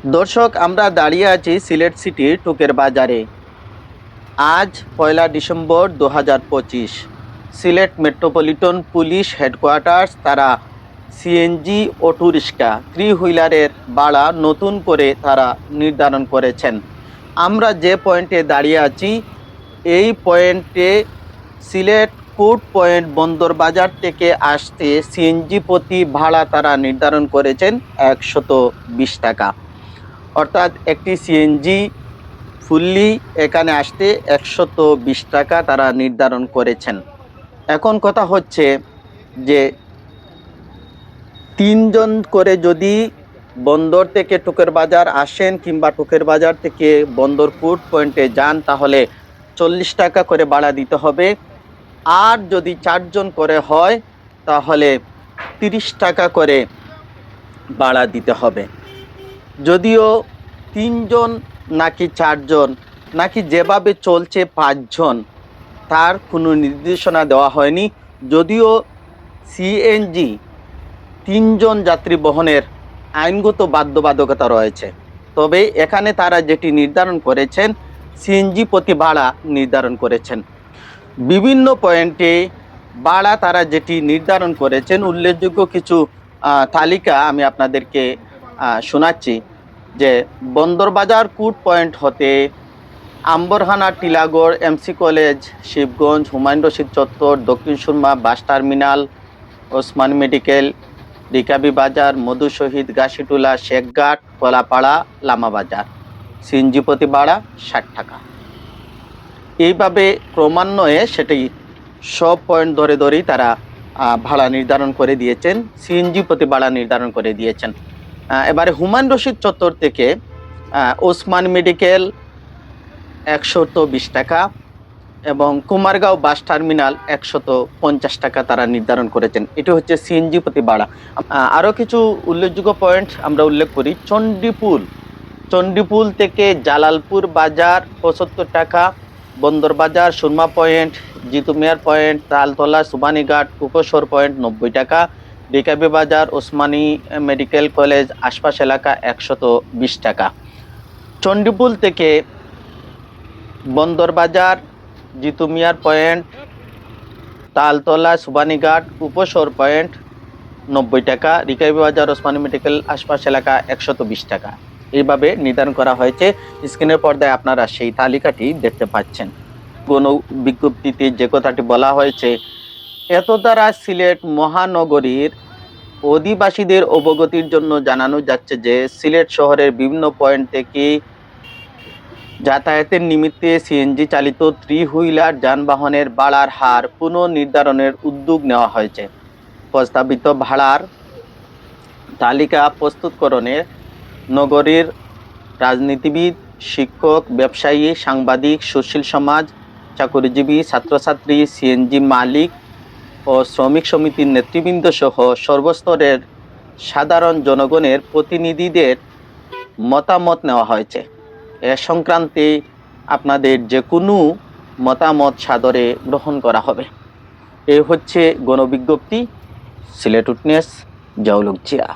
দর্শক, আমরা দাঁড়িয়ে আছি সিলেট সিটির টুকের বাজারে। আজ 1 December 2025। Sylhet metropolitan police headquarters তারা সিএনজি অটো রিক্সা 3 হুইলারের ভাড়া নতুন করে তারা নির্ধারণ করেছেন। আমরা যে পয়েন্টে দাঁড়িয়ে আছি এই পয়েন্টে সিলেট কোর্ট পয়েন্ট বন্দর বাজার থেকে আসতে সিএনজি প্রতি ভাড়া তারা নির্ধারণ করেছেন 120 টাকা। অর্থাৎ একটি সিএনজি ফুললি এখানে আসতে 120 টাকা তারা নির্ধারণ করেছেন। এখন কথা হচ্ছে যে 3 জন করে যদি বন্দর থেকে টুকের বাজার আসেন কিংবা টুকের বাজার থেকে বন্দর কোর্ট পয়েন্টে যান তাহলে 40 টাকা করে ভাড়া দিতে হবে। আর যদি 4 জন করে হয় তাহলে 30 টাকা করে ভাড়া দিতে হবে। যদিও 3 জন নাকি 4 জন নাকি যেভাবে চলছে 5 জন, তার কোনো নির্দেশনা দেওয়া হয়নি। যদিও সিএনজি 3 জন যাত্রী বহনের আইনগত বাধ্যবাধকতা রয়েছে, তবে এখানে তারা যেটি নির্ধারণ করেছেন সিএনজি প্রতি ভাড়া নির্ধারণ করেছেন। বিভিন্ন পয়েন্টে ভাড়া তারা যেটি নির্ধারণ করেছেন উল্লেখযোগ্য কিছু তালিকা আমি আপনাদেরকে শোনাচ্ছি। যে বন্দরবাজার কোর্ট পয়েন্ট হতে আম্বরহানা, টিলাগড়, এমসি কলেজ, শিবগঞ্জ, হুমায়ুন রশিদ চত্বর, Dakshin Surma bus terminal, Osman medical, Rekabi বাজার, মধু শহীদ, গাছিটুলা, শেখঘাট, কলাপাড়া, লামা বাজার, সিএনজি প্রতি ভাড়া 60 টাকা। এইভাবে ক্রমান্বয়ে সেটি সব পয়েন্ট ধরে ধরেই তারা ভাড়া নির্ধারণ করে দিয়েছেন, সিএনজি প্রতি ভাড়া নির্ধারণ করে দিয়েছেন। এবারে হুমায়ুন রশিদ চত্বর থেকে ওসমান মেডিকেল 120 টাকা এবং কুমারগাঁও বাস টার্মিনাল 150 টাকা তারা নির্ধারণ করেছেন। এটি হচ্ছে সিএনজি প্রতি ভাড়া। আরও কিছু উল্লেখযোগ্য পয়েন্ট আমরা উল্লেখ করি। চণ্ডীপুল থেকে জালালপুর বাজার 75 টাকা, বন্দর বাজার, সুরমা পয়েন্ট, জিতু মিয়ার পয়েন্ট, তালতলা, সুবানীঘাট, কুকোশর পয়েন্ট 90 টাকা, রিকাবি বাজার, ওসমানী মেডিকেল কলেজ আশপাশ এলাকা 120 টাকা। চণ্ডীপুল থেকে বন্দর বাজার, জিতু মিয়ার পয়েন্ট, তালতলা, সুবানীঘাট, উপসর পয়েন্ট 90 টাকা, রিকাবি বাজার, ওসমানী মেডিকেল আশপাশ এলাকা 120 টাকা। এইভাবে নির্ধারণ করা হয়েছে। স্ক্রিনের পর্দায় আপনারা সেই তালিকাটি দেখতে পাচ্ছেন। গণ বিজ্ঞপ্তিতে যে কথাটি বলা হয়েছে, এত দ্বারা সিলেট মহানগরীর অধিবাসীদের অবগতির জন্য জানানো যাচ্ছে যে সিলেট শহরের বিভিন্ন পয়েন্ট থেকে যাতায়াতের নিমিত্তে সিএনজি চালিত 3 হুইলার যানবাহনের ভাড়ার হার পুনর্নির্ধারণের উদ্যোগ নেওয়া হয়েছে। প্রস্তাবিত ভাড়ার তালিকা প্রস্তুতকরণে নগরীর রাজনীতিবিদ, শিক্ষক, ব্যবসায়ী, সাংবাদিক, সুশীল সমাজ, চাকরিজীবী, ছাত্রছাত্রী, সিএনজি মালিক ও শ্রমিক সমিতির নেতৃবৃন্দ সহ সর্বস্তরের সাধারণ জনগণের প্রতিনিধিদের মতামত নেওয়া হয়েছে। এ সংক্রান্তে আপনাদের যে কোনো মতামত সাদরে গ্রহণ করা হবে। এ হচ্ছে গণবিজ্ঞপ্তি। সিলেট উইটনেস, জাউলুক জিয়া।